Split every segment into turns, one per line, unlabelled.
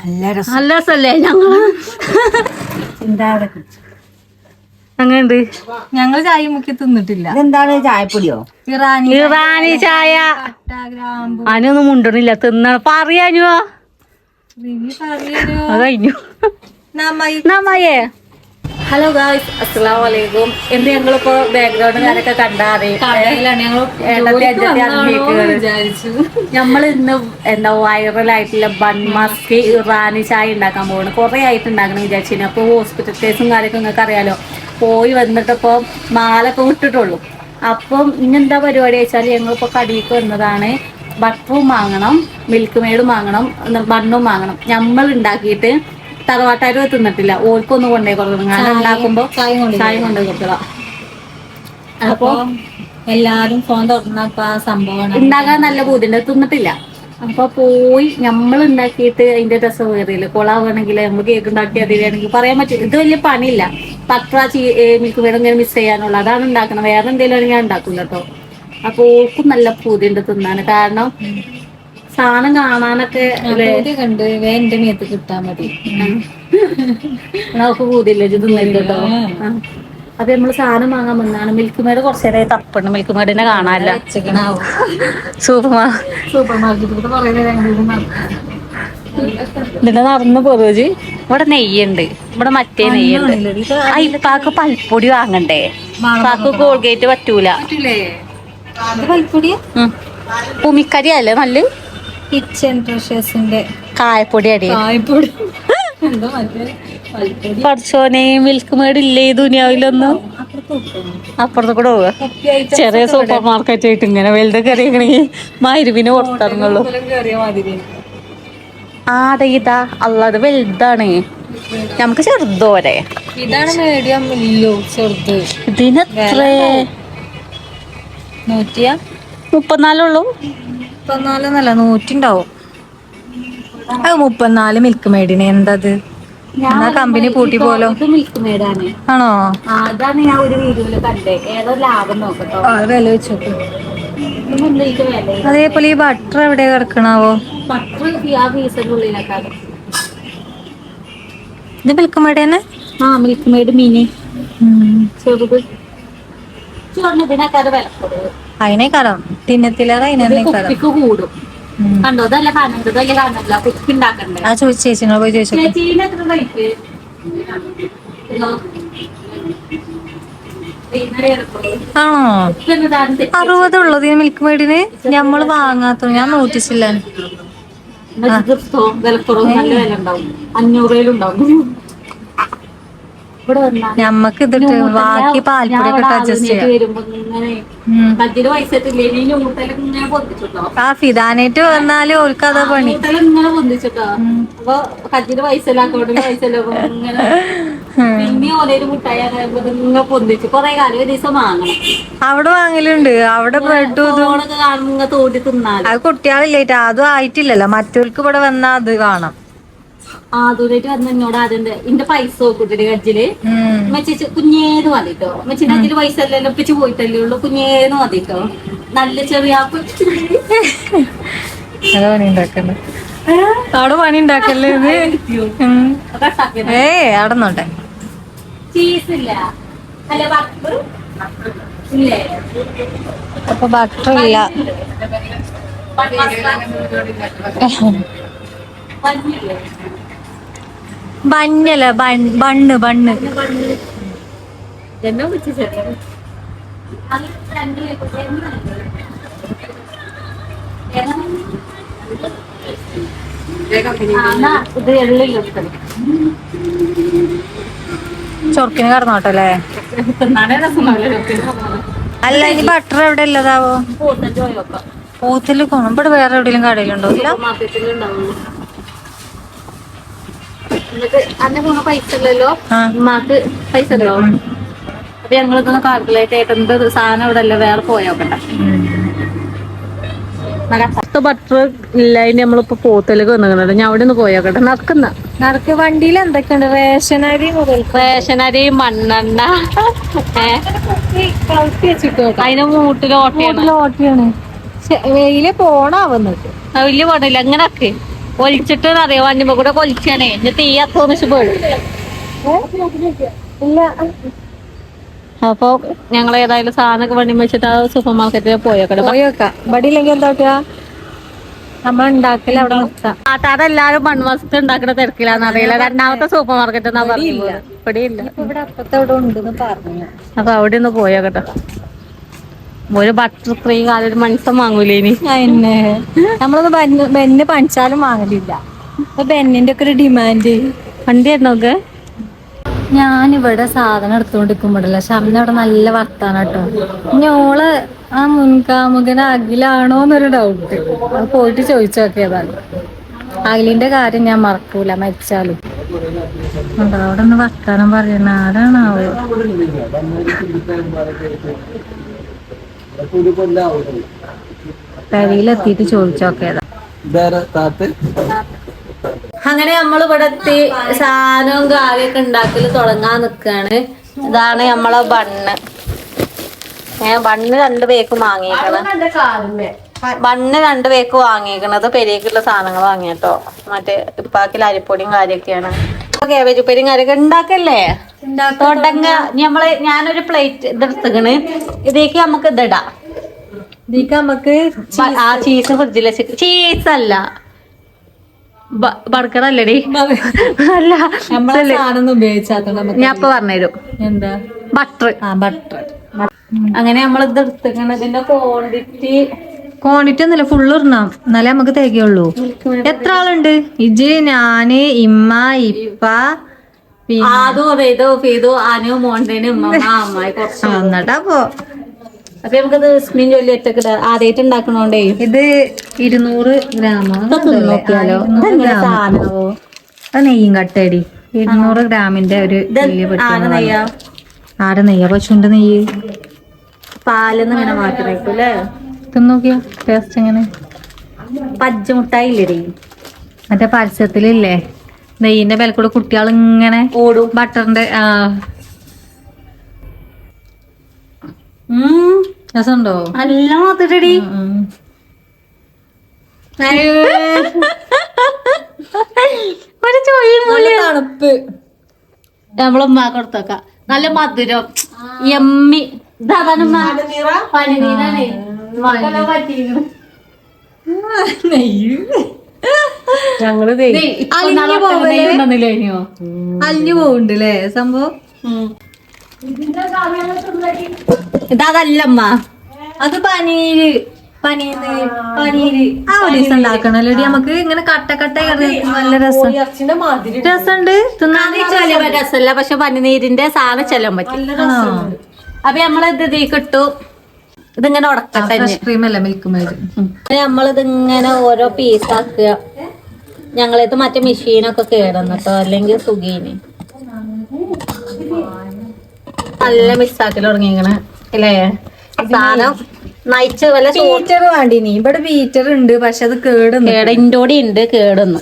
നല്ല രസല്ലേ ഞങ്ങള് അങ്ങനെയുണ്ട്. ഞങ്ങള് ചായ മുക്കി തിന്നിട്ടില്ല.
എന്താണ് ചായപ്പൊടിയോ?
ഇറാനി ചായ. അതിനൊന്നും മുണ്ടണില്ല തിന്ന പറയാനുവോ അത് കഴിഞ്ഞു. നമ്മയേ ഹലോ ഗായ്സ്, അസ്സലാമു അലൈക്കും. എന്ത് ഞങ്ങളിപ്പോ ബാക്ക്ഗ്രൗണ്ട് ഞാനൊക്കെ നമ്മൾ ഇന്ന് എന്താ വൈറലായിട്ടുള്ള ബൺ മസ്ക് ഇറാനി ചായ ഉണ്ടാക്കാൻ പോകുന്നു. കുറെ ആയിട്ട് ഉണ്ടാക്കണം വിചാരിച്ചിരുന്നു. അപ്പോൾ ഹോസ്പിറ്റൽ കേസും കാര്യമൊക്കെ നിങ്ങൾക്ക് അറിയാലോ. പോയി വന്നിട്ടിപ്പോൾ മാലൊക്കെ വിട്ടിട്ടുള്ളൂ. അപ്പം ഇന്നെന്താ പരിപാടി വെച്ചാൽ ഞങ്ങളിപ്പോൾ കടിക്ക് വന്നതാണ്. ബട്ടറും വാങ്ങണം, മിൽക്ക് മെയ്ഡും വാങ്ങണം, ബണ്ണും വാങ്ങണം. നമ്മൾ ഉണ്ടാക്കിയിട്ട് തറവാട്ടാരും തിന്നിട്ടില്ല. ഓൽക്കൊന്നും കൊണ്ടേ കൊടുക്കണം. ഞാൻ ഉണ്ടാക്കുമ്പോ ചായ കൊണ്ടേ കൊടുക്കുക. അപ്പൊ
എല്ലാരും ഫോൺ തുറന്നപ്പോ ആ സംഭവം
ഉണ്ടാക്കാൻ നല്ല ബുദ്ധിണ്ട്, തിന്നിട്ടില്ല. അപ്പൊ പോയി നമ്മൾ ഉണ്ടാക്കിയിട്ട് അതിന്റെ രസം വേറിയില്ല. കൊളാവാണെങ്കിൽ നമ്മൾ കേക്ക് ഉണ്ടാക്കി അതിലാണെങ്കിൽ പറയാൻ പറ്റില്ല. ഇത് വലിയ പണിയില്ല. പത്ര മിൽക്ക് മെയ്ഡ് ഇങ്ങനെ മിസ് ചെയ്യാനുള്ള അതാണ് ഉണ്ടാക്കണം. വേറെ എന്തെങ്കിലും ഞാൻ ഉണ്ടാക്കും കേട്ടോ. അപ്പൊ ഓൾക്കും നല്ല പൂതിയുണ്ട് തിന്നാന്. കാരണം സാധനം കാണാനൊക്കെ
കണ്ട് എന്റെ മേത്ത് കിട്ടാൻ മതി.
നമുക്ക് പൂതിയില്ല ഇത് തിന്നിട്ട് കേട്ടോ. അപ്പൊ നമ്മള് സാധനം വാങ്ങാൻ വന്നാണ്. മിൽക്ക് മെയ്ഡ് കുറച്ചു നേരം തപ്പുണ്ട്. മിൽക്ക് മെയ്ഡിനെ കാണാനില്ല.
സൂപ്പർ മാർക്കറ്റിൽ
ഇതിന്റെ നടന്ന് പോയി. ഇവിടെ നെയ്യുണ്ട്. ഇവിടെ മറ്റേ നെയ്യുണ്ട്. ഇപ്പാക്ക് പൽപ്പൊടി വാങ്ങണ്ടേ? ഇപ്പാക്ക് കോൾഗേറ്റ് പറ്റൂല. ഉമിക്കരി അല്ലേ നല്ല
കിച്ചൺ ട്രഷേഴ്സിന്റെ
കായപ്പൊടി അടി പഠിച്ചോനെ. മിൽക്ക് മെയ്ഡ് ഇല്ലേ ഈ ദുനിയാവിലൊന്നും? അപ്പുറത്ത് കൂടെ പോവുക. ചെറിയ സൂപ്പർ മാർക്കറ്റ് ആയിട്ട് ഇങ്ങനെ വലുതൊക്കെ അറിയണമെങ്കിൽ മരുവിന് പുറത്തിറങ്ങുള്ളൂ. ആടെ ഇതാ അല്ലാതെ വലുതാണ്. നമുക്ക് ചെറുതോരെ.
ഇതാണ് മീഡിയം. ഇല്ലോ ചെറുത്.
ഇതിനെത്ര? 34
34 100 ഉണ്ടാവും. അത് 34 മിൽക്ക് മെയ്ഡിന് എന്തത്? കമ്പനി പൂട്ടി പോലോ.
മിൽക്ക് മെയ്ഡാണ്.
ആണോ?
അതാണ് ഞാൻ ഒരു വീഡിയോയില് കണ്ടേ. ഏതോ ലാഭം നോക്കട്ടോ.
വില വെച്ചോക്ക്. അതേപോലെ ഈ ബട്ടർ എവിടെ കിടക്കണാവോ? ഇത് മിൽക്ക് മെയ്ഡ് തന്നെ.
മിൽക്ക് മെയ്ഡ് മിനി ചെറുത്.
അതിനേക്കാരം തിന്നത്തിലേറെ അതിനേക്കാരം
കൂടും. കണ്ടോ? ഇതല്ല കാണുന്നത്. ഇതല്ല കാണുന്നില്ല. കുപ്പി ഉണ്ടാക്കണ്ടേ?
ആ ചോദിച്ചു ചേച്ചിനോട് പോയി ചോദിച്ചു.
ചേച്ചീനെ എത്ര റേറ്റ്?
ആണോ? 60 ഉള്ളത് ഈ മിൽക്ക് മെയ്ഡിന്. ഞമ്മള് വാങ്ങാത്ത ഞാൻ നോട്ടീസില്ല.
വിലക്കുറവ് നല്ല വില ഉണ്ടാവും. 500 ഉണ്ടാവും.
ഞമ്മക്ക് ഇതിട്ട് ബാക്കി പാൽപ്പൊടിയൊക്കെ അഡ്ജസ്റ്റ് ചെയ്യാം. ആ ഫിദാനായിട്ട് വന്നാലും ഓൾക്ക് അതാ പണി.
ഇങ്ങനെ പൊന്തിച്ചിട്ടോ. അപ്പൊ കജ്ജിന് പൈസ ഇല്ല, അക്കൗണ്ടിന് പൈസ ഇല്ല. ഇങ്ങനെ പിന്നെ ഓലൊരു മുട്ടായി ഇങ്ങനെ പൊന്തിച്ച് കൊറേ കാലം ഒരു ദിവസം വാങ്ങണം.
അവിടെ വാങ്ങലുണ്ട്. അവിടെ ബ്രെഡും
കാണുമ്പോ തോണ്ടി തിന്നാല്.
അത് കുട്ടികളില്ലേറ്റ് അതും ആയിട്ടില്ലല്ലോ. മറ്റവർക്ക് ഇവിടെ വന്നാ അത് കാണാം.
ആദ്യമായിട്ട് വന്ന എന്നോട് ആദ്യം എന്റെ പൈസ നോക്കിട്ട് കജ്ജില് മെച്ചിച്ച് കുഞ്ഞേന്ന് മതിട്ടോ. മെച്ചിന്റെ കജ്ജില് പൈസ അല്ലല്ലോ, ഒപ്പിച്ച് പോയിട്ടല്ലേ ഉള്ളു. കുഞ്ഞേന്ന് മതിട്ടോ. നല്ല ചെറിയ
പണി ഉണ്ടാക്കണ്ട. അവിടെ പണി ഉണ്ടാക്കല്ലേ ഇത്? അവിടെ നോട്ടെ.
ചീസില്ല അല്ല ബട്ടർ ഇല്ലേ?
അപ്പൊ ബട്ടർ ഇല്ല. ബന്നല്ല ബണ്ണ് ബണ്ണ്. ചൊർക്കിന് കടന്നോട്ടല്ലേ? അല്ല ഇനി ബട്ടർ എവിടെ ഉള്ളതാവോ? പോത്തില് പോണം. ഇവിടെ വേറെ എവിടെയെങ്കിലും കടയിലുണ്ടോ?
പൈസ ഇല്ലല്ലോ. ഉമ്മാക്ക് പൈസ ഉണ്ടോ? അപ്പൊ ഞങ്ങളിതൊന്ന് കാൽക്കുലേറ്റ് ആയിട്ട് എന്ത് സാധനം ഇവിടെ അല്ല വേറെ പോയോക്കട്ടെ. ബട്ടർ ഇല്ല. അതിന് നമ്മളിപ്പോ പോത്തലേക്ക് വന്നിട്ടുണ്ട്. ഞാൻ അവിടെ നിന്ന് പോയോക്കട്ടെ.
നടക്ക്. വണ്ടിയിൽ എന്തൊക്കെയുണ്ട്? റേഷനരി മുതൽ
റേഷനരി, മണ്ണെണ്ണ, അതിന് മൂട്ടിലോട്ടയാണ്.
വെയില് പോണാവുന്നത്
വലിയ പാടില്ല. അങ്ങനൊക്കെ കൊലിച്ചിട്ട് അറിയാം വണ്ടിമ്പോ കൂടെ കൊലിച്ചാണേ എന്റെ തീ അത്തോന്നിച്ച് പോയി. അപ്പൊ ഞങ്ങൾ ഏതായാലും സാധനമൊക്കെ വണ്ടി വെച്ചിട്ട് ആ സൂപ്പർ മാർക്കറ്റിൽ
പോയോക്കാം. ഇവിടെ ഇല്ലെങ്കിൽ എന്താ നമ്മൾ ഉണ്ടാക്കല് അവിടെ നിർത്താം.
അതെല്ലാരും മൺവസ്തു ഉണ്ടാക്കുന്ന തിരക്കിലാന്ന് അറിയില്ല. രണ്ടാമത്തെ സൂപ്പർ മാർക്കറ്റ് എന്നാ പറഞ്ഞില്ല. ഇവിടെ ഇല്ല.
ഇവിടെ അപ്പുറത്ത് എവിടെ ഉണ്ടെന്ന് പറഞ്ഞു.
അപ്പൊ അവിടെ ഒന്ന് പോയോക്കട്ടെ. ഒരു ബട്ടർ ഫ്രീ കാലൊരു മനുഷ്യൻ വാങ്ങൂലേ ഇനി.
പിന്നെ നമ്മളത് ബെന്ന് പണിച്ചാലും വാങ്ങലില്ല. അപ്പൊ ബെന്നിന്റെ ഒക്കെ ഒരു ഡിമാൻഡ്.
വണ്ടി നോക്ക്.
ഞാനിവിടെ സാധനം എടുത്തോണ്ടിരിക്കുമ്പോഴല്ല ഷംന അവിടെ നല്ല വർത്താനം കേട്ടോ. ഞോള് ആ മുൻകാമുകന് അഖിലാണോന്നൊരു ഡൗട്ട്. അത് പോയിട്ട് ചോദിച്ചു നോക്കിയതാണ്. അഖിലിന്റെ കാര്യം ഞാൻ മറക്കൂല മരിച്ചാലും. അവിടെ ഒന്ന് വർത്താനം പറയണ ആരാണാവോ. പെരയിലെത്തിയിട്ട് ചോദിച്ചു നോക്കിയതാ. അങ്ങനെ നമ്മൾ ഇവിടെ എത്തി സാധനവും കാര്യമൊക്കെ ഉണ്ടാക്കല് തുടങ്ങാൻ നിക്കാണ്. ഇതാണ് നമ്മളെ ബണ്ണ്. ബണ്ണ് 2 പേക്ക് വാങ്ങിയേക്കണത് പെരേക്കുള്ള സാധനങ്ങൾ വാങ്ങിട്ടോ. മറ്റേ ഇപ്പാക്കിൽ അരിപ്പൊടിയും കാര്യൊക്കെയാണ്. കേബേജ് ഉപ്പേരിയും കാര്യൊക്കെ ഉണ്ടാക്കല്ലേ തുടങ്ങ. ഞാനൊരു പ്ലേറ്റ് ഇതെടുത്തക്കണ്. ഇതിലേക്ക് നമുക്ക് ഇതിടാം. ഇതിലേക്ക് നമുക്ക് ആ ചീസ് ഫ്രിഡ്ജിൽ വെച്ച് ചീസ് അല്ല ബർഗർ അല്ലടി. അല്ല ഞാൻ ഇപ്പൊ പറഞ്ഞുതരും. എന്താ ബട്ടർ. അങ്ങനെ നമ്മൾ ഇത് എടുത്തേക്കണ. ഇതിന്റെ ക്വാണ്ടിറ്റി ഒന്നുമില്ല. ഫുള്ള് ഇടണം എന്നാലേ നമുക്ക് തികയുള്ളൂ. എത്ര ആളുണ്ട്? ഇജ്, ഞാന്, ഇമ്മ, ഇപ്പ, അനു, മോണ്ടേന്, ഉമ്മ, അമ്മായി കുറച്ച് എന്നിട്ടാ പോ. അപ്പൊ നമുക്കത് സ്മീൻ ജോലി ഒറ്റക്ക് ആദ്യമായിട്ട് ഉണ്ടാക്കണോണ്ടേ ഇത് 200 ഗ്രാമോ നോക്കിയാലോ. അത് നെയ്യും കട്ടടി. 200 ഗ്രാമിന്റെ ഒരു ആറ് നെയ്യ പശുണ്ട് നെയ്യ്. പാലൊന്നും ഇങ്ങനെ മാറ്റി വെക്കൂല്ലേ. തിന്നോക്കിയോ ടേസ്റ്റ് എങ്ങനെ. പച്ചമുട്ടായി ഇല്ലേ മറ്റേ പരസ്യത്തിലില്ലേ നെയ്യിന്റെ വിലക്കൂടെ കുട്ടികൾ ഇങ്ങനെ ഓടും. ബട്ടറിന്റെ രസമുണ്ടോ? നല്ല മാത്രടി. തണുപ്പ് നമ്മളുമ്മ കൊടുത്തേക്ക. നല്ല മധുരം എമ്മി. ഞങ്ങള് അലിഞ്ഞു പോവുണ്ടല്ലേ സംഭവം. ഇതല്ലമ്മ അത് പനീര്. ആ ഒരു ദിവസം ഉണ്ടാക്കണല്ലോ നമുക്ക്. ഇങ്ങനെ കട്ട നല്ല രസം. രസമുണ്ട് രസമല്ല. പക്ഷെ പനിനീരിന്റെ സാധനം ചെല്ലാൻ പറ്റും. അപ്പൊ നമ്മളിത് ഇതിലേക്ക് ഇട്ടു. ഇതിങ്ങനെ ഉടക്കട്ടെ. Milk made. നമ്മളിതിങ്ങനെ ഓരോ പീസാക്കുക. ഞങ്ങളിത് മറ്റേ മെഷീനൊക്കെ കേറുന്നു കേട്ടോ. അല്ലെങ്കിൽ സുഖീന് നല്ല മിക്സാക്കി തുടങ്ങിക്കണേ അല്ലേ സാധനം. നയിച്ച് വല്ല ബീറ്റർ വേണ്ടി. നീ ഇവിടെ ബീറ്റർ ഉണ്ട് പക്ഷെ അത് കേടിൻ്റോടി ഉണ്ട്. കേടുന്നു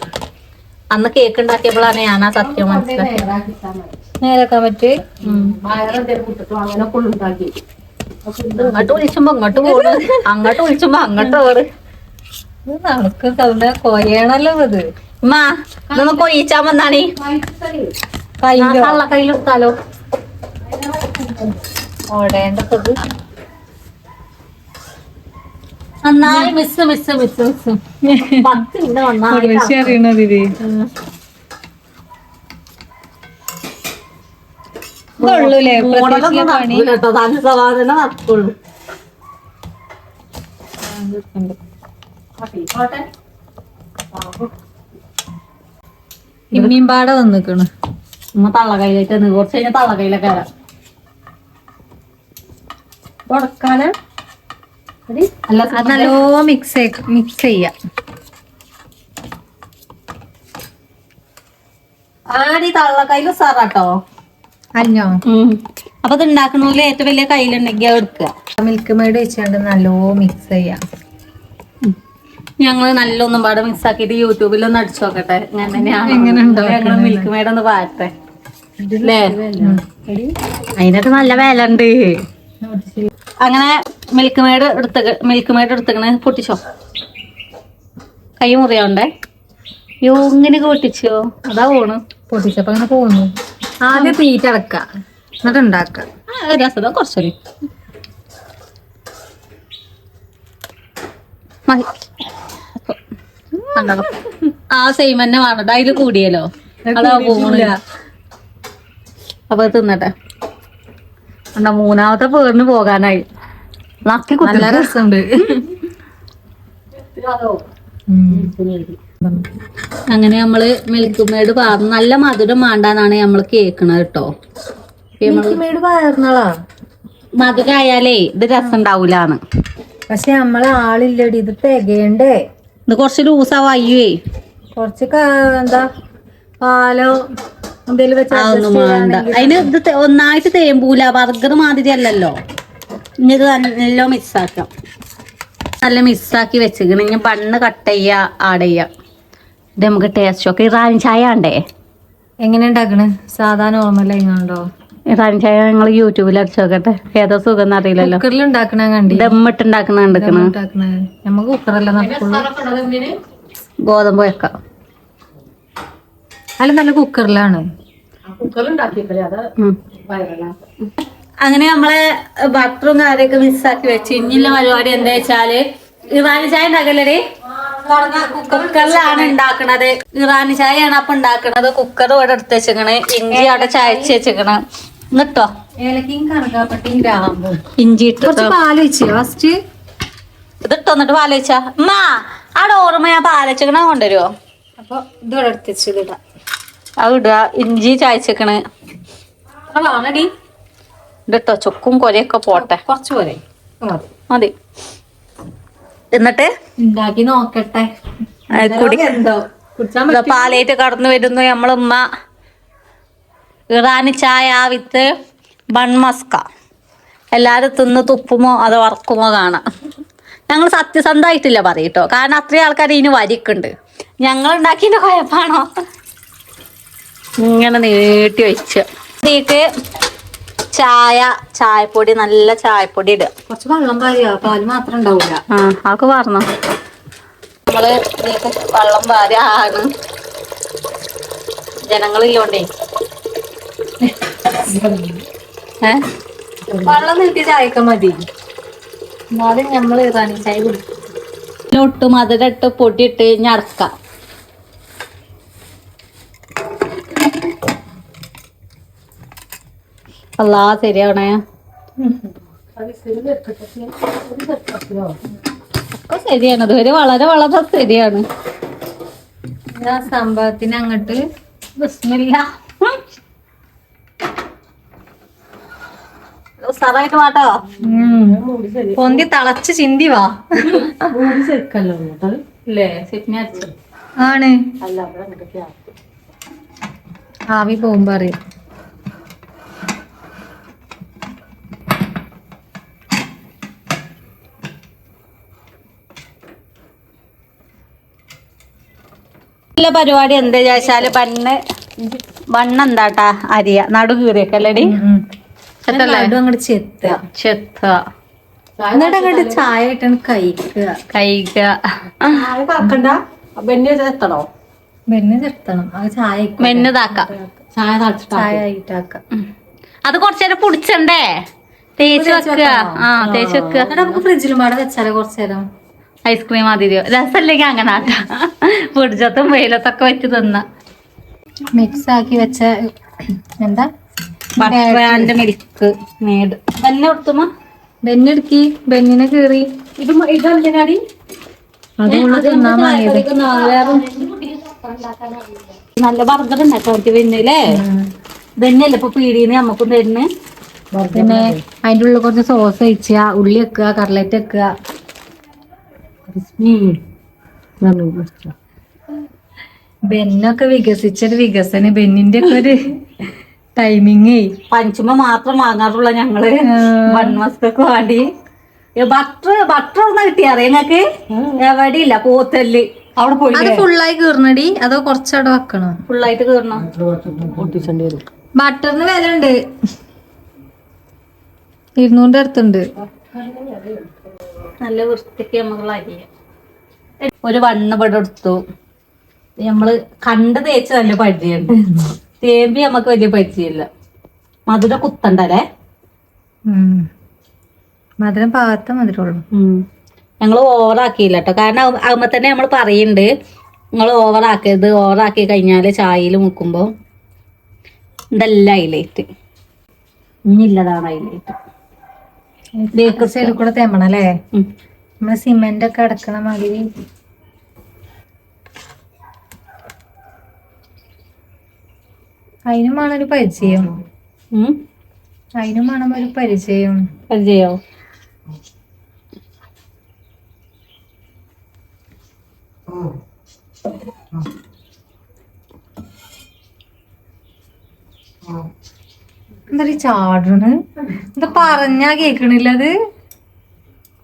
അന്ന് കേക്ക് ഉണ്ടാക്കിയപ്പോഴാണ് ഞാൻ ആ സത്യം മനസ്സിലാക്കിയത്. നേരാക്കാൻ പറ്റി. ഇങ്ങോട്ട് വിളിച്ചുമ്പോ ഇങ്ങോട്ട് പോണ്, അങ്ങോട്ട് വിളിച്ചുമ്പോ അങ്ങോട്ട് പോണ്. നമുക്ക് കൊയ്യണല്ലോ ഇത്. ഉമ്മാ ഇതൊന്ന് കൊയ്യിച്ചാ വന്നാണേ. കയ്യിലെടുത്താലോ ഓടേണ്ടത്. നന്നായി മിസ് അറിയണത്. ഇമ്മീമ്പാടെ വന്നിക്കണ്. തള്ളകയിലേക്ക് കുറച്ച് കഴിഞ്ഞാൽ തള്ളകയിലൊക്കെ വരാം. അല്ല അത് നല്ലോ മിക്സ് ചെയ്യാം. ആടി തള്ളക്കയില് സാറാട്ടോ അല്ലോ. അപ്പൊ ഇത് ഉണ്ടാക്കണോല് ഏറ്റവും വലിയ കയ്യിലുണ്ടെങ്കിൽ എടുക്കുക. മിൽക്ക് മെയ്ഡ് വെച്ചുകൊണ്ട് നല്ലോ മിക്സ് ചെയ്യാം. ഞങ്ങള് നല്ലൊന്നും പാടെ മിക്സ് ആക്കിയിട്ട് യൂട്യൂബിലൊന്ന് അടിച്ചു നോക്കട്ടെ. ഞങ്ങള് മിൽക്ക് മെയ്ഡ് ഒന്ന് പാരട്ടെ അല്ലേ. അതിനൊക്കെ നല്ല വില ഉണ്ട്. അങ്ങനെ മിൽക്ക് മെയ്ഡ് എടുത്തേക്കണ്. പൊട്ടിച്ചോ. കൈ മുറിയാണ്ടേ.
യോ ഇങ്ങനെ പൊട്ടിച്ചോ അതാ പോണു.
പൊട്ടിച്ചപ്പോ അങ്ങനെ പോകുന്നു. ആദ്യം തീറ്റടക്ക എന്നിട്ട് ഉണ്ടാക്ക.
രസത കുറച്ചൊരു ആ സെയിം തന്നെ വേണട്ടോ. അതില് കൂടിയല്ലോ അതാ പോണില്ല. അപ്പൊ തിന്നട്ടെ. എന്താ മൂന്നാമത്തെ പേരിന് പോകാനായി. നക്കി
നല്ല രസമുണ്ട്.
അങ്ങനെ നമ്മള് മിൽക്ക് മേഡ് പാർന്ന് നല്ല മധുരം വേണ്ടാന്നാണ് നമ്മള് കേക്കണത് കേട്ടോ. മധുരായാലേ ഇത് രസം ഉണ്ടാവൂലാന്ന്.
പക്ഷെ നമ്മളെ ആളില്ലടി, ഇത് തികയണ്ടേ.
ഇത് കുറച്ച് ലൂസാവായേ.
കൊറച്ച് എന്താ പാലോ എന്തേലും വെച്ച്
അതൊന്നും വേണ്ട. അതിന് ഇത് ഒന്നായിട്ട് തേമ്പൂല. ബർഗർ മാതിരി അല്ലല്ലോ. ഇനി ഇത് നല്ല മിക്സാക്കാം. നല്ല മിക്സാക്കി വെച്ചിരിക്കണം. ഇനി ബണ്ണ് കട്ട് ചെയ്യാ, ആഡ് ചെയ്യാ. ഇത് നമുക്ക് ടേസ്റ്റ് ഒക്കെ. ഇറാനി ചായ ഉണ്ടേ.
എങ്ങനെ ഉണ്ടാക്കണ്? സാധാ നോർമൽ എങ്ങാണ്ടോ?
ഇറാനി ചായ ഞങ്ങൾ യൂട്യൂബിൽ അടിച്ചു നോക്കട്ടെ. ഏതോ സുഖം എന്നറിയില്ലല്ലോ.
കുക്കറിൽ ഉണ്ടാക്കണ കണ്ടി.
ദമ്മിട്ട് ഉണ്ടാക്കണ കണ്ടിക്കണ.
നമുക്ക് കുക്കറല്ല നടക്കുള്ളൂ.
ഗോതമ്പ് വെക്കാം.
അല്ല നല്ല കുക്കറിലാണ്.
അങ്ങനെ നമ്മളെ ബട്ടറും കാര്യമൊക്കെ മിക്സാക്കി വെച്ച് ഇനിയുള്ള പരിപാടി എന്താ വെച്ചാല് ഇറാനി ചായ ഉണ്ടാക്കല്ലേ. കുക്കറിലാണ് ഉണ്ടാക്കണത്. ഇറാനി ചായയാണ് അപ്പൊ ഉണ്ടാക്കണത്. കുക്കർ ഇവിടെ എടുത്ത് വെച്ചിക്കണ്. ഇഞ്ചി അവിടെ ചായച്ച് വെച്ചിക്കണ്. എന്നിട്ടോ
ഏലക്കയും കറുകാപ്പട്ടയും ഗ്രാമ്പും
ഇഞ്ചി ഇട്ട്
പാല് വെച്ച് ഫസ്റ്റ്
ഇതിട്ടോ. എന്നിട്ട് പാലിച്ചാ അമ്മ അവിടെ ഓർമ്മ ഞാൻ പാലിച്ചക്കണ കൊണ്ടുവരുമോ?
അപ്പൊ ഇതോടെ എടുത്ത് വെച്ചിടാം.
അത് ഇടുക. ഇഞ്ചി ചായച്ചേക്കണ്.
അതാണടി
ഇതിട്ടോ. ചുക്കും കൊലയൊക്കെ പോട്ടെ.
കുറച്ച് പോലെ
മതി. എന്നിട്ട്
ഉണ്ടാക്കി നോക്കട്ടെ.
പാലായിട്ട് കടന്നു വരുന്നു നമ്മളുമ്മ. ഇറാനി ചായ വിത്ത് ബൺമസ്ക. എല്ലാരും തിന്ന് തുപ്പുമോ അതോ വറക്കുമോ കാണാം. ഞങ്ങൾ സത്യസന്ധമായിട്ടില്ല പറയട്ടോ. കാരണം അത്രയും ആൾക്കാർ ഇതിന് വരിക്കുണ്ട്. ഞങ്ങൾ ഉണ്ടാക്കിയതിന്റെ കുഴപ്പമാണോ? ഇങ്ങനെ നീട്ടി വെച്ച് ഇതിലേക്ക് ചായപ്പൊടി, നല്ല ചായപ്പൊടി ഇടുക.
കുറച്ച് വെള്ളം പാരിയാ, പാല് മാത്രം ഉണ്ടാവൂല.
ആൾക്ക് പറഞ്ഞോ. നമ്മള് ഇതിലേക്ക് വെള്ളം പാരാണ്. ജനങ്ങളില്ലോണ്ടേ
വെള്ളം നീട്ടി ചായക്ക മതി. എന്നാലും നമ്മള് ഇറാനി ചായ കുടിക്കും.
ഒട്ട് മധുരട്ട് പൊടിയിട്ട് ഞറക്കാം. അല്ലാ ശരിയാവണേ. ശരിയാണ്. ഇതുവരെ വളരെ വളരെ ശരിയാണ്.
സംഭവത്തിന് അങ്ങോട്ട്
ബിസ്മില്ല. ഉസാറായിട്ട് വാട്ടോ.
പൊന്തി തളച്ച് ചിന്തി വാ. ആണ് ആവി പോകുമ്പോ അറിയാം.
പരിപാടി എന്താ ചോദിച്ചാല് ബണ്ണെന്താട്ടാ അരിയ നടു കീറിയൊക്കെല്ലടി
അങ്ങോട്ട് ചെത്ത എന്നിട്ട് അങ്ങോട്ട് ചായ ഇട്ടാണ് കഴിക്കുക. ബെന്ന് ചെത്തണം. അത് ചായ ചായ ആയിട്ടാക്കാം.
അത് കുറച്ചേരം പൊടിച്ചണ്ടേ? തേച്ച് വെക്കുക. തേച്ച് വെക്കുക.
നമുക്ക് ഫ്രിഡ്ജിലും പാടെ വെച്ചാലോ കുറച്ചേരം.
ഐസ്ക്രീം മാതിരിയോ രസമല്ലെങ്കിൽ അങ്ങനെ ആട്ടാ. പിടിച്ചത്തും വെയിലത്തൊക്കെ വെച്ച് തിന്ന
മിക്സ് ആക്കി വെച്ച എന്താ
ബട്ടർ മിൽക്ക് മേഡ്. ബെന്നെ കൊടുത്തുമ്മ.
ബെന്നെടുക്കി. ബെന്നിനെ കീറി. ഇതെന്തിനാടി?
നല്ല ബർഗർ ഉണ്ടാക്കാം പിന്നല്ലേ. ഇതന്നെയല്ലേ ഇപ്പൊ പീടിന്ന് നമ്മക്കും തരുന്ന്.
പിന്നെ അതിന്റെ ഉള്ളിൽ കുറച്ച് സോസ് ഒഴിച്ച, ഉള്ളി വെക്കുക, കട്ലറ്റ് വെക്കുക. ബെന്നൊക്കെ വികസിച്ചൊരു വികസനം. ബെന്നിന്റെ ഒക്കെ ഒരു ടൈമിങ്
പഞ്ചുമ മാത്രം വാങ്ങാറുള്ള ഞങ്ങള് ബൺമസ്കൊക്കെ വേണ്ടി. ബട്ടർ ഒന്ന് കിട്ടിയാറേ നിങ്ങക്ക്? എവിടെയില്ല പോത്തല് അവിടെ പോയി.
അത് ഫുള്ളായി കീറണടി അതോ കുറച്ചവിടെ വെക്കണം?
ഫുള്ളായിട്ട് കീറണം.
ബട്ടറിന് വില ഉണ്ട്. 200 അടുത്തുണ്ട്.
നല്ല വൃത്തിക്ക് നമുക്ക് അരിയാം. ഒരു ബണ്ണ് ഇവിടെ എടുത്തു. നമ്മള് കണ്ട് തേച്ച് നല്ല പരിചയമുണ്ട്. തേമ്പി നമുക്ക് വലിയ പരിചയമില്ല. മധുരം കുത്തണ്ടല്ലേ?
മധുരം പാകത്ത മധുരമുള്ളൂ.
ഞങ്ങള് ഓവറാക്കിയില്ല കേട്ടോ. കാരണം ആകുമ്പോ തന്നെ നമ്മൾ പറയുന്നുണ്ട് നിങ്ങൾ ഓവറാക്കരുത്. ഓവറാക്കി കഴിഞ്ഞാല് ചായയിൽ മുക്കുമ്പോ ഇതല്ല ഹൈലൈറ്റ്. ഇനിയുള്ളതാണ് ഹൈലൈറ്റ്.
സൈഡിൽ കൂടെ തേമണം അല്ലേ? നമ്മള് സിമെന്റ് ഒക്കെ അടക്കണ മാതിരി. അതിനും വേണം ഒരു പരിചയം. അതിനും വേണം ഒരു പരിചയം.
പരിചയോ?
എന്താ ചാടണ്? എന്താ പറഞ്ഞാ കേക്കണില്ലത്?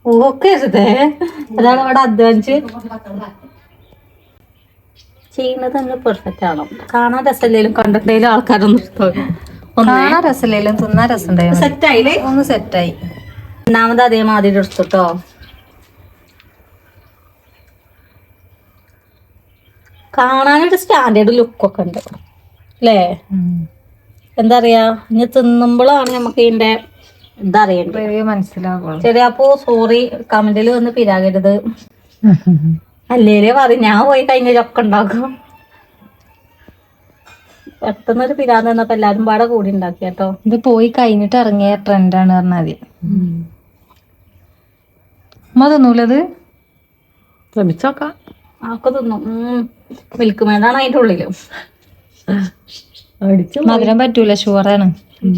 ഓക്കെ അതാണ് അവിടെ അധ്വാനിച്ച് ചെയ്യുന്നത്. തന്നെ പെർഫെക്റ്റ് ആണോ? കാണാൻ രസമല്ലേലും കണ്ടിട്ടേലും ആൾക്കാരൊന്നും
കാണാൻ രസമല്ലേലും തിന്നാൻ രസം
സെറ്റായില്ലേ?
ഒന്ന് സെറ്റായി.
രണ്ടാമത് അതേമാതിരി എടുത്തുട്ടോ. കാണാനൊരു സ്റ്റാൻഡേർഡ് ലുക്കൊക്കെ ഉണ്ട് അല്ലേ? എന്താ പറയാ, ഇനി തിന്നുമ്പോഴാണ് നമുക്ക് ഇതിന്റെ ഇതറിയണ്ടത്,
മനസ്സിലാവുള്ളൂ.
ശരി. അപ്പോ സോറി, കമന്റിൽ വന്ന് പിരാകരുത്. അല്ലേലേ പറയും ഞാൻ പോയി കഴിഞ്ഞാൽ ഒക്കെ ഉണ്ടാക്കും. പെട്ടെന്നൊരു പിരാന്ത് തന്നപ്പോ എല്ലാരും പാടെ കൂടി ഉണ്ടാക്കി കേട്ടോ.
ഇത് പോയി കഴിഞ്ഞിട്ട് ഇറങ്ങിയ ട്രെൻഡാണ് പറഞ്ഞാൽ മതി. തിന്നൂലത്? ശ്രമിച്ചോക്കാം.
ആക്കെ തിന്നും. മിൽക്ക് മേഡാണ് അതിന്റെ ഉള്ളില്.
മധുരം പറ്റൂല, ഷുഗറാണ്.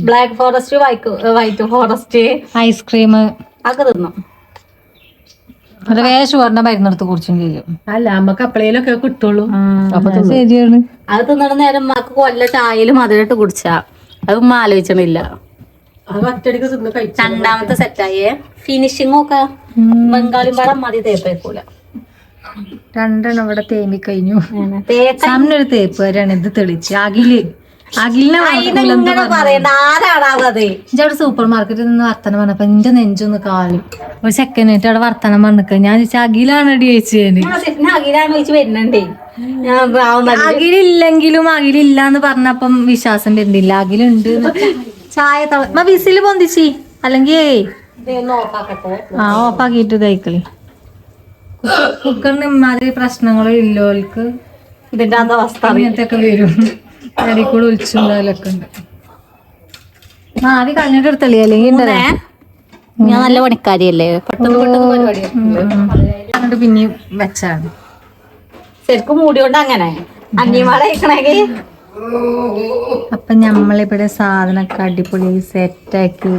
Black forest, white forest,
ice cream
ഒക്കെ തിന്നും.
അത് വേറെ ഷുഗറിന്റെ മരുന്നെടുത്ത് കുറിച്ചും ചെയ്യും.
അല്ല, നമുക്ക് അപ്പളേലൊക്കെ കിട്ടുള്ളൂ.
ശരിയാണ്.
അത് തിന്നണ നേരം മക്ക് കൊല്ല ചായയിൽ മധുരട്ട് കുടിച്ചാ അത് ആലോചിച്ചണില്ല.
അത് ഒറ്റടിക്ക് തിന്ന് കഴിച്ചു.
രണ്ടാമത്തെ സെറ്റായേ. ഫിനിഷിംഗ് ഒക്കെ ബംഗാളി പടം മതി, തേപ്പേക്കൂല.
രണ്ടെണ്ണം ഇവിടെ തേമ്പി കഴിഞ്ഞു. സാമിനൊരു തേപ്പ് വരെയാണ് ഇത് തെളിച്ച്.
പറയണ്ട ആരാണാവത്.
അവിടെ സൂപ്പർ മാർക്കറ്റിൽ നിന്ന് വർത്തനം പറഞ്ഞപ്പോ എന്റെ നെഞ്ചൊന്ന് കാലും. ഒരു സെക്കൻഡ് അവിടെ വർത്തനം പറഞ്ഞിക്ക. ഞാൻ ചോദിച്ചാൽ അഖിലാണ് അടി ചോദിച്ചത്.
അഖിലാണ് ചോദിച്ചു വരുന്നുണ്ടേ.
അഖിലില്ലെങ്കിലും അഖിലില്ലാന്ന് പറഞ്ഞപ്പം വിശ്വാസം വരുന്നില്ല. അഖിലുണ്ട്. ചായ വിസില് പൊന്തിച്ചി അല്ലെങ്കിൽ ഓഫാക്കിട്ട് ഇതായിക്കളി. കുക്കറിന് ഇമാതിരി പ്രശ്നങ്ങളും ഇല്ലോൽക്ക്
ഇതിന്റെ അവസ്ഥ
അങ്ങനത്തെ ഒക്കെ വരും. അടി കൂടെ ഒളിച്ചുണ്ടാകലൊക്കെ ഉണ്ട്. ആദ്യം കഴിഞ്ഞിട്ട് എടുത്തളി അല്ലെങ്കിൽ
ഞാൻ നല്ല പണിക്കാരിയല്ലേ, പെട്ടെന്ന്
പരിപാടി പിന്നെയും വെച്ചാണ്.
ശരിക്കും മൂടിയോണ്ട് അങ്ങനെ അന്യമാളേക്കണെങ്കിൽ.
അപ്പൊ ഞമ്മളിവിടെ സാധനമൊക്കെ അടിപൊളി സെറ്റാക്കി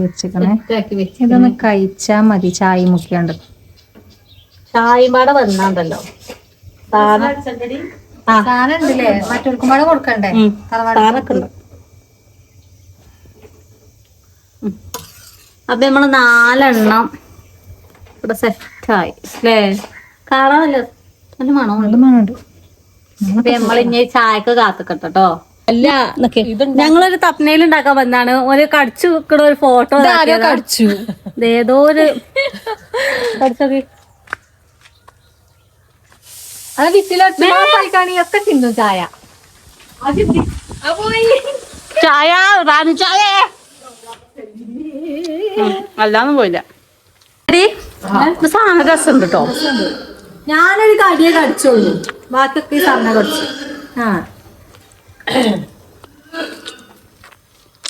വെച്ചിക്കണേ. ഇതൊന്ന് കഴിച്ചാ മതി. ചായ മുക്കിയാണ്ട്
ചായപാടെ വന്നാണ്ടല്ലോ
സാധനം ഉണ്ടല്ലേ, മറ്റൊരുക്കും പാടെ കൊടുക്കണ്ടേ?
സാധനമൊക്കെ ഉണ്ട്. അപ്പൊ നമ്മള് 4 ഇവിടെ സെറ്റായി അല്ലേ? കാണാമല്ലോ, നല്ല മണമുണ്ട്. അപ്പൊ നമ്മളിഞ്ഞ ചായക്ക് കാത്തുക്കട്ടോ. അല്ല, ഞങ്ങളൊരു തപ്നയിൽ ഉണ്ടാക്കാൻ വന്നാണ്. ഒരു കടിച്ചു വെക്കണ ഒരു ഫോട്ടോ
കടിച്ചു.
ഏതോ ഒരു കടിച്ചൊക്കെ
ഒക്കെ തിന്നു ചായ.
ചായ റാണി ചായ അല്ലാന്നും പോയില്ല. സാധനം രസമുണ്ട് കേട്ടോ.
ഞാനൊരു കടിയെ കടിച്ചോളൂ, ബാക്കിയൊക്കെ സാധനം കടിച്ചു.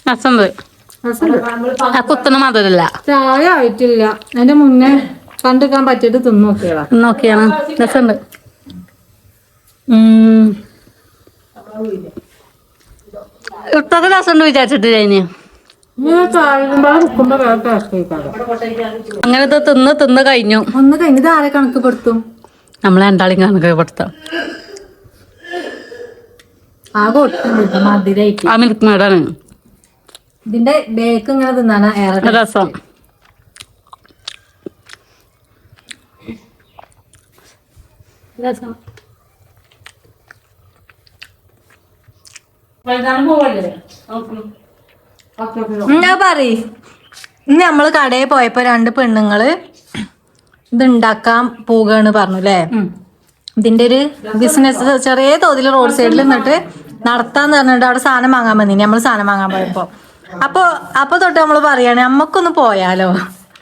രസമുണ്ട്. കുത്തണ മധുരല്ല.
ചായ ആയിട്ടില്ല, അതിന്റെ മുന്നേ കണ്ടിക്കാൻ പറ്റിയിട്ട്
നോക്കിയാണ്. രസമുണ്ട്. ഇട്ടൊക്കെ രസമുണ്ട് വിചാരിച്ചിട്ടില്ല. ഇനി അങ്ങനെ തിന്ന് കഴിഞ്ഞു.
ഒന്ന് കഴിഞ്ഞത് ആരെ കണക്ക് പെടുത്തും?
നമ്മളെ രണ്ടാളും കണക്ക് പെടുത്താം.
ആകെ ഒട്ടും മധുരായിട്ട്.
ആ മിൽക്ക് മേഡാണ്
ഇതിന്റെ ബേക്ക് ഇങ്ങനെ തിന്നാണ് ഏറെ
രസം.
ഞാൻ പറയും, ഇന്ന് നമ്മള് കടയിൽ പോയപ്പോ 2 പെണ്ണുങ്ങള് ഇത് ഉണ്ടാക്കാൻ പോവുകയാണ് പറഞ്ഞു അല്ലേ? ഇതിന്റെ ഒരു ബിസിനസ് ചെറിയ തോതിൽ റോഡ് സൈഡിൽ നിന്നിട്ട് നടത്താന്ന് പറഞ്ഞിട്ട് അവിടെ സാധനം വാങ്ങാൻ വന്നിനി നമ്മള് സാധനം വാങ്ങാൻ പോയപ്പോ അപ്പൊ തൊട്ട് നമ്മള് പറയാണ് നമ്മക്കൊന്ന് പോയാലോ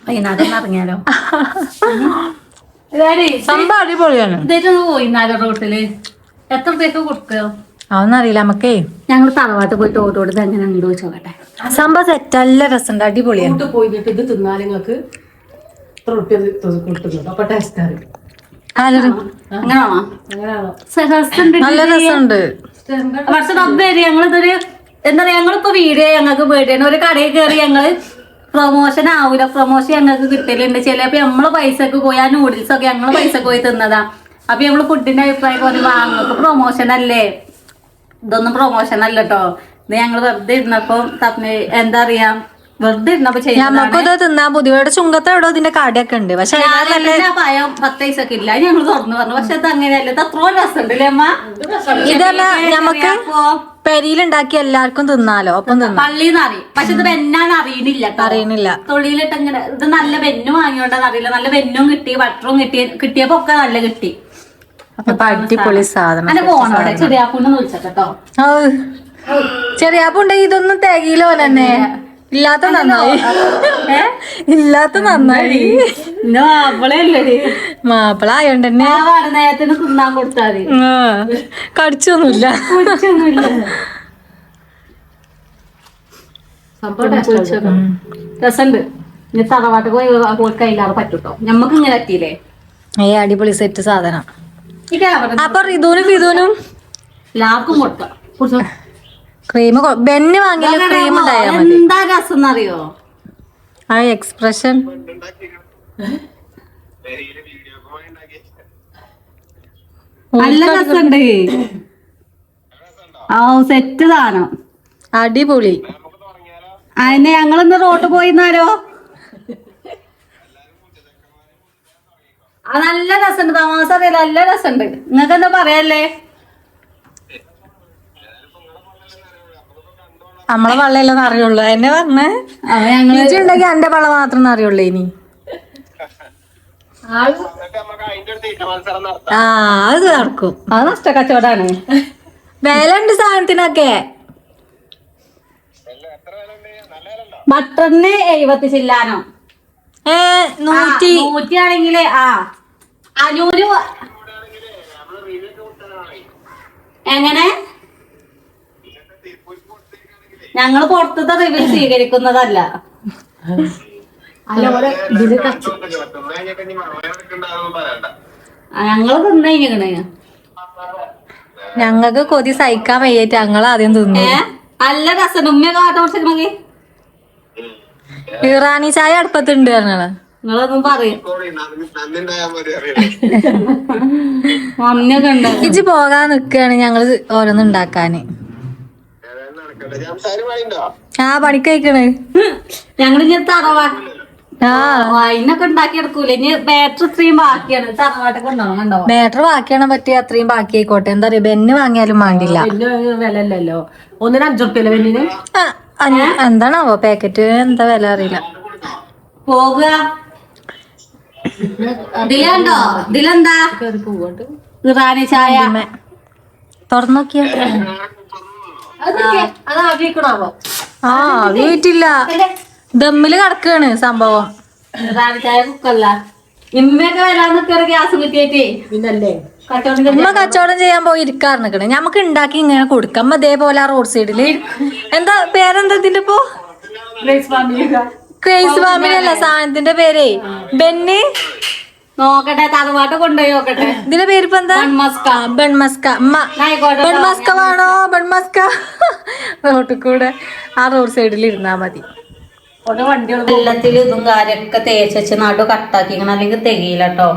വൈകുന്നേരം ഇറങ്ങിയാലോ
സംഭവം അടിപൊളിയാണ്.
പോയിന്നാലോ റോട്ടില് എത്ര പേർക്ക് കൊടുക്കോ
അതൊന്നും അറിയില്ല നമുക്കേ.
ഞങ്ങൾ തറവാട്ട് പോയിട്ട് ഓട്ടോടുത്ത് എങ്ങനെ ഉണ്ട് ചോദിച്ചോട്ടെ.
സംഭവം സെറ്റ് നല്ല രസമുണ്ട്, അടിപൊളിയാണ്.
പോയിട്ട് ഇത് തിന്നാൽ നിങ്ങൾക്ക് അപ്പൊ ടേസ്റ്റ് അറിയും.
അങ്ങനെയാണോ?
നല്ല രസമുണ്ട്.
പക്ഷെ റബ്ബേരി ഞങ്ങളിതൊരു എന്താ പറയാ, ഞങ്ങളിപ്പോ വീഡിയോ ഞങ്ങൾക്ക് പേടിയാണ്. ഒരു കടയിൽ കയറി ഞങ്ങള് പ്രൊമോഷൻ ആവൂല, പ്രൊമോഷൻ ഞങ്ങൾക്ക് കിട്ടലുണ്ട്. ചിലപ്പോ നമ്മള് പൈസക്ക് പോയി ആ നൂഡിൽസ് ഒക്കെ ഞങ്ങള് പൈസക്ക് പോയി തിന്നതാ. അപ്പൊ നമ്മള് ഫുഡിന്റെ അഭിപ്രായം പോലെ വാങ്ങുമ്പോ പ്രൊമോഷൻ അല്ലേ, ഇതൊന്നും പ്രൊമോഷൻ അല്ല കേട്ടോ. ഇത് ഞങ്ങള് വെറുതെ ഇരുന്നപ്പോ എന്താ പറയാ, വെറുതെ ഇരുന്നപ്പോ
ഞമ്മക്കത് തിന്നാൻ ബുദ്ധിമുട്ട്. ചുങ്കത്ത് എവിടെ ഇതിന്റെ കടയൊക്കെ ഉണ്ട്, പക്ഷെ
പയം 10 പൈസക്ക് ഇല്ല. ഞങ്ങൾ തുറന്നു പറഞ്ഞു. പക്ഷെ അത് അങ്ങനെയല്ല, ഇത് അത്രോ രസമുണ്ടല്ലേ അമ്മ.
ഇതല്ല ഞമ്മക്ക് പെരിയിലുണ്ടാക്കി എല്ലാവർക്കും തിന്നാലോ, ഒപ്പം തിന്നാം.
പള്ളിന്ന് അറിയും, പക്ഷെ ഇത് പെന്നാന്ന് അറിയണില്ല. തൊള്ളിയിലിട്ട് ഇങ്ങനെ ഇത് നല്ല പെന്നു വാങ്ങിയോണ്ടെന്ന് അറിയില്ല. നല്ല പെന്നും കിട്ടി, ബട്ടറും കിട്ടിയപ്പോ ഒക്കെ നല്ല കിട്ടി.
അപ്പൊ അടിപൊളി സാധനം.
അങ്ങനെ പോണോടെ ചെറിയാപ്പൂന്ന് വിളിച്ചോ.
ചെറിയാപ്പുണ്ടെങ്കിൽ ഇതൊന്നും തികയിലോ തന്നെ. ഇല്ലാത്ത നന്നായി, ഇല്ലാത്ത നന്നായി. മാപ്പിള ആയോണ്ട് തന്നെ
നേരത്തിന് തിന്നാൻ കൊടുത്താൽ
കടിച്ചൊന്നുമില്ല.
രസണ്ട്. ഇനി തറവാട്ട് പോയി കയ്യിലാറ് പറ്റൂട്ടോ. ഞമ്മക്ക് ഇങ്ങനെ പറ്റിയില്ലേ?
അടിപൊളി സെറ്റ് സാധനം. അപ്പൊ റിതുനും ഫിതുനും
എല്ലാവർക്കും കൊടുക്കാം.
ക്രീം ബെന്ന് വാങ്ങിയ ക്രീം ഉണ്ടായാൽ മതി.
എന്താ രസം എന്നറിയോ
ആ എക്സ്പ്രഷൻ.
നല്ല രസമുണ്ട്. ആ സെറ്റ് സാധനം
അടിപൊളി.
അതിനെ ഞങ്ങളിന്ന് റോട്ട് പോയിന്നാലോ. നല്ല രസമുണ്ട്. തമാശ അറിയില്ല, നല്ല രസമുണ്ട്. നിങ്ങൾക്ക് എന്താ പറയല്ലേ?
നമ്മളെ വള്ളയെല്ലാം അറിയുള്ളൂ എന്നെ പറഞ്ഞേ. ഉണ്ടെങ്കിൽ എന്റെ വള്ള മാത്രം അറിയുള്ളൂ. ഇനി അത് നടക്കും.
അത് നഷ്ട കച്ചവടാണ്.
വില ഉണ്ട് സാധനത്തിനൊക്കെ.
ബട്ടറിന് 70 ചില്ലാനോ 100 ആണെങ്കില് 500. എങ്ങനെ ഞങ്ങള് പുറത്തത്തെ റിവ്യൂ സ്വീകരിക്കുന്നതല്ല. ഞങ്ങള് തിന്നയിക്കണേ.
ഞങ്ങൾക്ക് കൊതി സഹിക്കാൻ വയ്യായിട്ട് ഞങ്ങൾ ആദ്യം തിന്നു.
നല്ല രസം. ഉമ്മയൊക്കെ ആട്ടം കുടിച്ചിട്ടുണ്ടെങ്കിൽ
ഇറാനി ചായ അടുപ്പത്തുണ്ട് പറഞ്ഞാണ്.
നിങ്ങളൊന്നും പറയും. മമ്മയൊക്കെ ഉണ്ട്.
ഇജ്ജ് പോകാൻ നിക്കാണ് ഞങ്ങള് ഓരോന്ന് ഉണ്ടാക്കാന്. പണിക്ക് കഴിക്കണ്.
ഞങ്ങളിനി തറവാ അതിനൊക്കെ ഉണ്ടാക്കി എടുക്കൂല. ഇനി ബാറ്ററി ഇത്രയും ബാക്കിയാണ്. തറവാട്ടൊക്കെ ഉണ്ടാവോ?
ബാറ്ററി ബാക്കിയാണ് പറ്റിയ അത്രയും ബാക്കി ആയിക്കോട്ടെ. എന്താ പറയാ, ബെന്ന് വാങ്ങിയാലും വേണ്ടില്ല.
വില അല്ലല്ലോ. 1-5 ഉറുപ്പിയല്ലേ ബെന്നിന്?
എന്താണാവോ പാക്കറ്റ് എന്താ വില അറിയില്ല.
പോകുക ഇതിലുണ്ടോ? ഇതിലെന്താ ഇറാനി ചായ
തുറന്നു നോക്കിയാ വീട്ടില്ല. ദമ്മില് കിടക്കാണ് സംഭവം.
ഇറാനി ചായ കുക്കല്ല. ഇമ്മയൊക്കെ വരാൻ നിൽക്കുന്ന ഗ്യാസ് കിട്ടിയേറ്റേ പിന്നല്ലേ
ഉമ്മ കച്ചവടം ചെയ്യാൻ പോയി ഇരിക്കാറ് നിക്കണേ. ഞമ്മക്ക് ഉണ്ടാക്കി ഇങ്ങനെ കൊടുക്കാം. അതേപോലെ ആ റോഡ് സൈഡില് എന്താ പേരെന്താ ഇതിന്റെ ഇപ്പൊ? ക്രേസ് ഫാമിലി അല്ല സാധനത്തിന്റെ പേരേ. ബെന്ന്
നോക്കട്ടെ, തറവാട്ട് കൊണ്ടുപോയി നോക്കട്ടെ.
ഇതിന്റെ പേരിപ്പോ എന്താ? ബൺമസ്ക. ബൺമസ്ക വേണോ? ബൺമസ്ക റോട്ടിൽ കൂടെ ആ റോഡ് സൈഡിൽ ഇരുന്നാ മതി.
വെള്ളത്തിൽ ഇതും കാര്യമൊക്കെ തേച്ച് നടു കട്ടാക്കിക്കണം, അല്ലെങ്കിൽ തികയില്ല കേട്ടോ.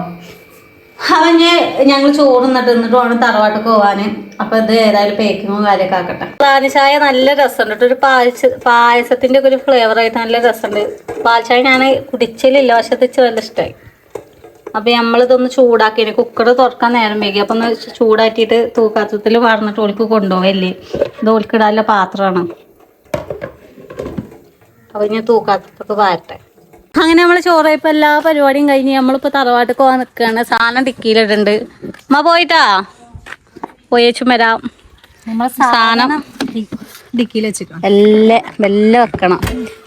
അവന് ഞങ്ങൾ ചോറുന്നിട്ട് വേണം തറവാട്ട് പോവാന്. അപ്പൊ ഇത് ഏതായാലും പേക്കിങ്ങും കാര്യമൊക്കെ ആക്കട്ടെ. പാൽച്ചായ നല്ല രസമുണ്ട് കേട്ടോ. ഒരു പായസത്തിന്റെ ഒക്കെ ഒരു ഫ്ലേവർ ആയിട്ട് നല്ല രസമുണ്ട്. പാൽച്ചായ ഞാൻ കുടിച്ചിലില്ല, പക്ഷെ ഇത് നല്ല ഇഷ്ടമായി. അപ്പൊ നമ്മളിതൊന്ന് ചൂടാക്കി കുക്കർ തുറക്കാൻ നേരം വൈകി. അപ്പൊ ഒന്ന് ചൂടാക്കിയിട്ട് തൂക്കാത്തത്തിൽ വാർന്നിട്ട് ഓൾക്ക് കൊണ്ടുപോകല്ലേ. ഇത് ഓൾക്കിടാനുള്ള പാത്രമാണ്. അപ്പൊ ഇനി തൂക്കാത്തക്ക് വാരട്ടെ. അങ്ങനെ നമ്മള് ചോറായപ്പോ എല്ലാ പരിപാടിയും കഴിഞ്ഞ് നമ്മളിപ്പോ തറവാട്ടിൽ പോകാൻ നിക്കാണ്. സാധനം ടിക്കിയിലിട്ടുണ്ട്. അമ്മ പോയിട്ടാ പോയേച്ചും വരാം. സാധനം എല്ലാം വെല്ലെ വെക്കണം.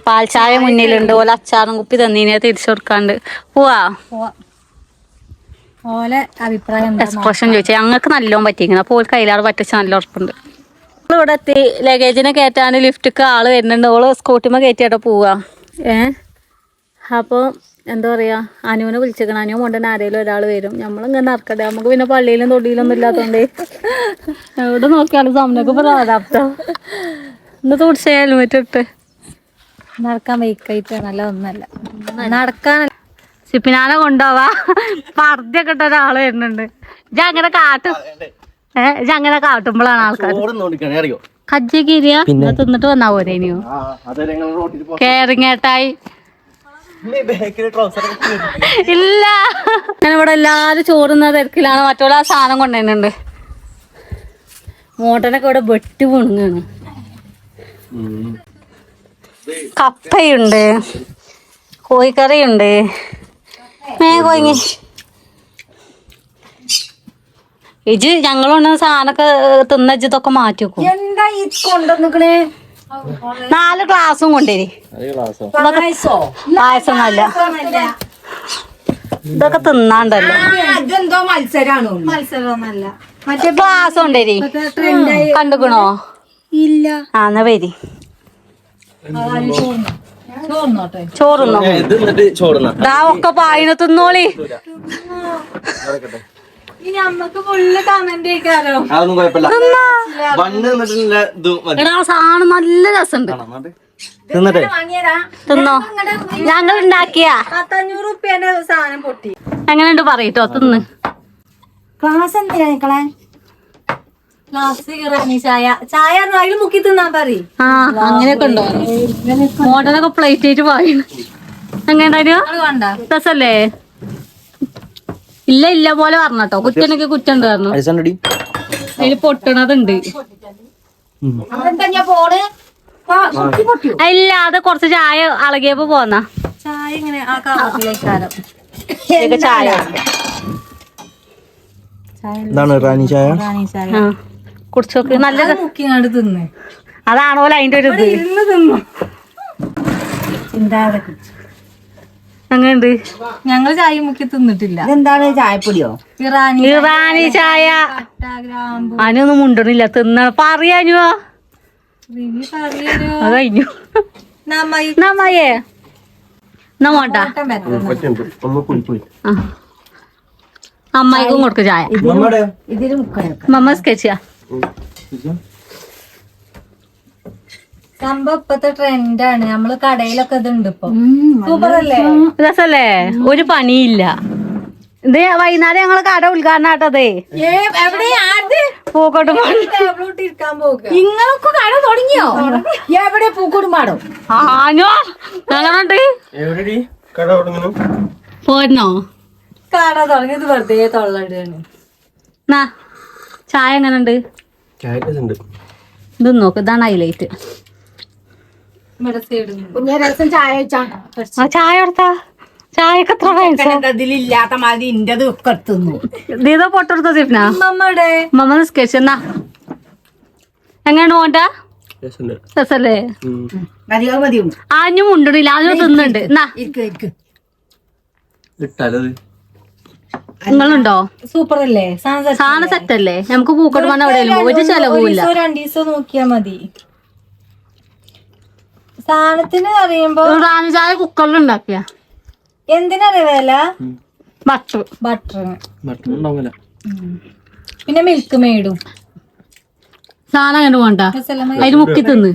പാൽച്ചായ മുന്നിലുണ്ട്. ഓല അച്ചാറും കുപ്പി തന്നീനെ തിരിച്ചു കൊടുക്കാണ്ട് പോവാ.
ഓലെ അഭിപ്രായം
എക്സ്പ്രഷൻ ചോദിച്ചാൽ ഞങ്ങൾക്ക് നല്ലോണം പറ്റിയിരിക്കണം. അപ്പോൾ കയ്യിലാറ് പറ്റിച്ച നല്ല ഉറപ്പുണ്ട്. ഇവിടെ എത്തി. ലഗേജിനെ കയറ്റാൻ ലിഫ്റ്റിക്ക് ആള് വരുന്നുണ്ട്. ഓള് സ്കൂട്ടിമ്മ കയറ്റിയാട്ടോ പോവാ. അപ്പോൾ എന്താ പറയുക, അനുവിനെ വിളിച്ചേക്കണം. അനു കൊണ്ടുതന്നെ ആരെങ്കിലും ഒരാൾ വരും. നമ്മളിങ്ങനെ നടക്കട്ടെ. നമുക്ക് പിന്നെ പള്ളിയിലും തൊടിയിലൊന്നും ഇല്ലാത്തതുകൊണ്ട് എവിടെ നോക്കിയാലും സമനൊക്കെ പ്രാരാപ്തം. ഇന്ന് തുടച്ച ഹെൽമെറ്റ് ഇട്ട്
നടക്കാൻ വെയിക്കായിട്ട് നല്ല ഒന്നല്ല നടക്കാൻ.
സിപ്പിനാനെ കൊണ്ടുപോവാ. പർദ്ദയൊക്കെ ഇട്ട ഒരാള് വരുന്നുണ്ട്. ഇജ അങ്ങനെ കാട്ടും. ഇജ അങ്ങനെ കാട്ടുമ്പോഴാണ് ആൾക്കാർ കജ്ജിക്കിരിയ തിന്നിട്ട് വന്നാ പോരെ. ഇനിയോ കേറിങ്ങേട്ടായി ഇല്ല. ഞാനിവിടെ എല്ലാരും ചോറുന്ന തിരക്കിലാണ്. മറ്റുള്ള ആ സാധനം കൊണ്ടുവരുന്നുണ്ട്. മോട്ടനൊക്കെ ഇവിടെ വെട്ടി പൊണുങ്ങാണ്. കപ്പയുണ്ട്, കോഴിക്കറിയുണ്ട്. കോങ്ങി ഇജ് ഞങ്ങളുണ്ടെന്ന സാധനമൊക്കെ തിന്നതൊക്കെ മാറ്റി വെക്കും.
എന്താ ഈ കൊണ്ടുവന്നിക്കണേ?
4 ഗ്ലാസും കൊണ്ടുവരി. പായസമല്ല, ഇതൊക്കെ തിന്നാണ്ടല്ലോ.
ഇതെന്തോ മത്സരമൊന്നല്ല.
മറ്റേ ഗ്ലാസ് കൊണ്ടുവരി. കണ്ടുക്കണോ?
ഇല്ല.
എന്നാ വരി. ചോറുന്നോ? ദാ ഒക്കെ പായിന തിന്നോളി.
നമ്മക്ക് ഫുള്ള് കമന്റ് ചെയ്യിക്കാലോ.
എടാ സാധനം നല്ല രസമുണ്ട്. തിന്നോ? ഞങ്ങൾ ഉണ്ടാക്കിയ
500 റുപ്യന്റെ സാധനം പൊട്ടി.
എങ്ങനെയുണ്ട് പറയട്ടോ. തിന്ന്.
ക്ലാസ് എന്തിനാ നിക്കളെ? ക്ലാസ് ഇറാനി ചായ. ചായ അതിൽ മുക്കി തിന്നാൻ പറയും.
ആ അങ്ങനെയൊക്കെ ഉണ്ടോ? മോഡലൊക്കെ പ്ലേറ്റ് ആയിട്ട് പായണ്. എങ്ങനെയുണ്ടായിരുന്നു? രസല്ലേ? ഇല്ല ഇല്ല പോലെ പറഞ്ഞട്ടോ. കുറ്റനൊക്കെ കുറ്റുണ്ട് പറഞ്ഞു. അതില് പൊട്ടണതുണ്ട്. ഇല്ല, അത് കുറച്ച് ചായ അളകിയപ്പോ പോന്നാ.
ചായ ഇങ്ങനെ ആ കാലത്തിലേക്കാരം
ചായ കുടിച്ചോക്ക്. നല്ല
മുക്കിങ്ങാണ്ട് തിന്ന്.
അതാണോ അതിന്റെ ഒരു ഇത്.
തിന്നു. എന്താ
അങ്ങനെയുണ്ട്.
ഞങ്ങൾ ചായ മുക്കി തിന്നിട്ടില്ല.
എന്താണ് ചായപ്പൊടിയോ?
ഇറാനി ചായ. അതിനൊന്നും മുണ്ടണില്ല. തിന്ന പറയാനുവോ? അത് കഴിഞ്ഞു. നമ്മയേ നമ്മോട്ട അമ്മായിക്കും കൊടുക്ക ചായ.
ഇതിന് മുക്കണം.
മമ്മ സ്കെച്ചാ.
സംഭവം ഇപ്പത്തെ ട്രെൻഡാണ്. നമ്മള് കടയിലൊക്കെ ഇതുണ്ട് ഇപ്പൊ. സൂപ്പറല്ലേ?
രസല്ലേ? ഒരു പണിയില്ല. ഇത് വൈകുന്നേരം ഞങ്ങള് കട ഉദ്ഘാടനാട്ടതേ. പൂക്കോട്ട്
നിങ്ങളൊക്കെ കട തുടങ്ങിയോ? എവിടെ പൂക്കോട്ടും പാടോ?
ആനോ ഞങ്ങളുണ്ട്. പോരണോ?
കട തുടങ്ങിയത് വെറുതെ തൊള്ളടാണ്.
ചായ എങ്ങനെയുണ്ട്? ഇത് നോക്ക്. ഇതാണ് ഹൈലൈറ്റ്. ചായ കൊടുത്താ ചായക്ക് എത്ര
ഇതിലില്ലാത്ത മാതിരി ഇന്റത് ഒക്കെ എടുത്തുന്നു.
ദീദ പൊട്ടെടുത്ത സിഫ്ന മമ്മ സ്കെച്ച് എന്നാ എങ്ങനെയാണ് പോണ്ടാ? രസല്ലേ? ആഞ്ഞും ഉണ്ടണില്ല. അതിന് തിന്നുണ്ട്. എന്നാ നിങ്ങളുണ്ടോ?
സൂപ്പർ അല്ലേ?
സാധനം സെറ്റല്ലേ? നമുക്ക് പൂക്കോട്ട് വന്ന എവിടെയെങ്കിലും ഒരു ചെലവുമില്ല.
2 ദിവസം നോക്കിയാ മതി. സാധനത്തിന് അറിയുമ്പോ
റാണി ചായ കുക്കറിൽ ഉണ്ടാക്കിയ
എന്തിനറിയ വില?
ബട്ടർ
പിന്നെ മിൽക്ക് മെയ്ഡും.
സാധനം അങ്ങനെ പോണ്ട. അതിന് മുക്കി തിന്ന്.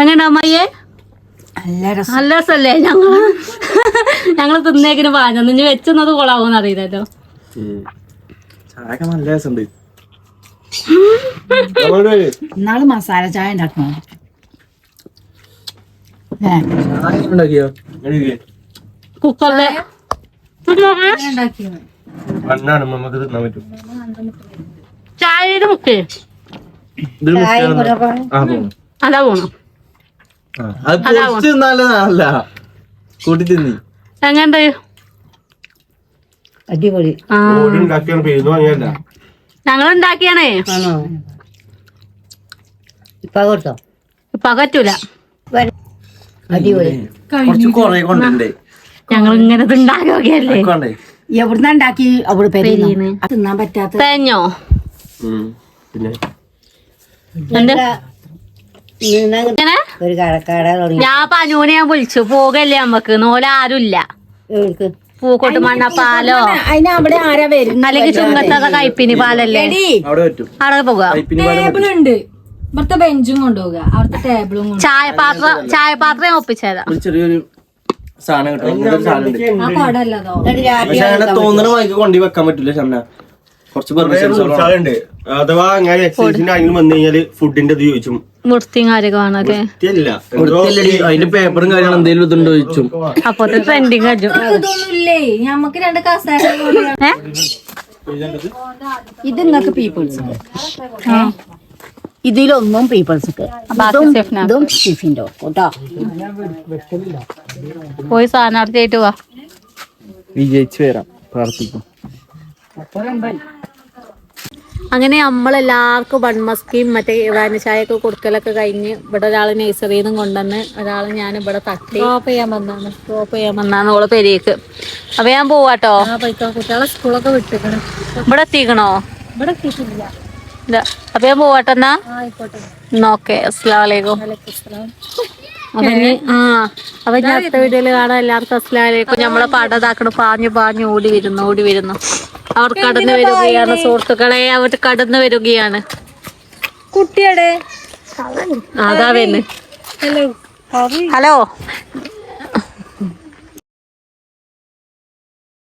എങ്ങനെ അമ്മയെ? നല്ല രസല്ലേ? ഞങ്ങള് തിന്നേക്കിന് പാഞ്ഞു. ഇനി വെച്ചെന്നത് കൊളാവോന്ന് അറിയില്ലല്ലോ.
ഇന്നാള് മസാല ചായ ഉണ്ടാക്കണം.
കുക്കറിലെ ചായയുടെ മുക്കേ അതാ പോണം.
കൂട്ടി തിന്നി.
എങ്ങണ്ട്?
അടിപൊളി.
ഞങ്ങൾ ഉണ്ടാക്കിയാണേ.
ഇപ്പൊ കൊടുത്തോ?
ഇപ്പൊ പറ്റൂല.
അടിപൊളി.
കുറച്ച് കൊറേ കൊണ്ടേ
ഞങ്ങൾ ഇങ്ങനെ ഉണ്ടാക്കിയല്ലേ.
എവിടുന്ന ഉണ്ടാക്കി? അവിടെ പെരീന്ന് തിന്നാൻ പറ്റാത്ത
തേഞ്ഞോ?
പിന്നെ
എങ്ങനെ?
ഒരു കടക്കാട
ഞാൻ പനൂനെ ഞാൻ വിളിച്ചു പോകല്ലേ നമ്മക്ക് നോല ആരുമില്ല. പൂക്കോട്ട് മണ്ണപ്പാലോ
അതിനവിടെ ആരാ വരുന്ന?
അല്ലെങ്കിൽ ചുങ്കത്തത കൈപ്പിനി പാലല്ലേ
അവിടെ പറ്റും.
അവിടെ പോകാം.
ടേബിളുണ്ട് ഇവിടുത്തെ ബെഞ്ചും കൊണ്ടുപോകുക. അവിടുത്തെ ടേബിളും
ചായപാത്രം ഒപ്പിച്ചേരാ.
ഒരു ചെറിയൊരു സാധനം കിട്ടും. സാധനം ഉണ്ട്.
ആ കടല്ലതോ?
പക്ഷെ അങ്ങനെ തോന്നണ മൈക്ക് കൊണ്ടു വെക്കാൻ പറ്റില്ല ഷംന. കുറച്ച് പെർമിഷൻസ്
അഥവാ അങ്ങനെ എക്സൈസിന്റെ ആരെങ്കിലും വന്നു കഴിഞ്ഞാല് ഫുഡിന്റെ ഇത് ചോദിച്ചും
വൃത്തിയും കാര്യമൊക്കെ വേണല്ലേ.
അതിന്റെ പേപ്പറും കാര്യങ്ങളും എന്തെങ്കിലും ഇതുണ്ടോ ചോദിച്ചു.
അപ്പൊ ട്രെൻഡിങ് കഴിച്ചു.
ഇതൊന്നുമില്ലേ? ഞമ്മക്ക് 2 കസേര. ഇത് നിങ്ങൾക്ക് പീപ്പിൾസ്. ഇതിലൊന്നും പീപ്പിൾസ്. ഇതും ഷിഫിന്റെ കേട്ടോ.
പോയി സ്ഥാനാർത്ഥി ആയിട്ട് വാ.
വിജയിച്ചു വരാം പ്രാർത്ഥിക്കും.
അങ്ങനെ നമ്മളെല്ലാവർക്കും ബൺമസ്കിയും മറ്റേ ഇറാനി ചായയൊക്കെ കൊടുക്കലൊക്കെ കഴിഞ്ഞ് ഇവിടെ ഒരാൾ നഴ്സറിയിൽ നിന്നും കൊണ്ടുവന്ന് ഒരാൾ ഞാൻ ഇവിടെ തട്ടി ഡ്രോപ്പ് ചെയ്യാൻ വന്നാണ് ഓളെ പെരേക്ക്. അപ്പൊ ഞാൻ പോവാട്ടോ. കുട്ടികളെ സ്കൂളൊക്കെ വിട്ടിക്കണോ? ഇവിടെ എത്തിക്കണോ? ഇവിടെ എത്തിയിട്ടില്ല. അപ്പൊ ഞാൻ പോവാട്ടോ എന്നാ. ഓക്കെ. അസ്സലാമലൈക്കും. അപ്പൊ ഞാൻ അടുത്ത വീഡിയോയില് കാണാം. എല്ലാവർക്കും അസ്സലാമലൈക്കും. നമ്മളെ പടം ഇതാക്കണം. പാഞ്ഞു ഓടി വരുന്നു. അവർ കടന്നു വരികയാണ് സുഹൃത്തുക്കളെ. അവർ കടന്നു വരികയാണ്. കുട്ടിയുടെ അതാ വരുന്നു. ഹലോ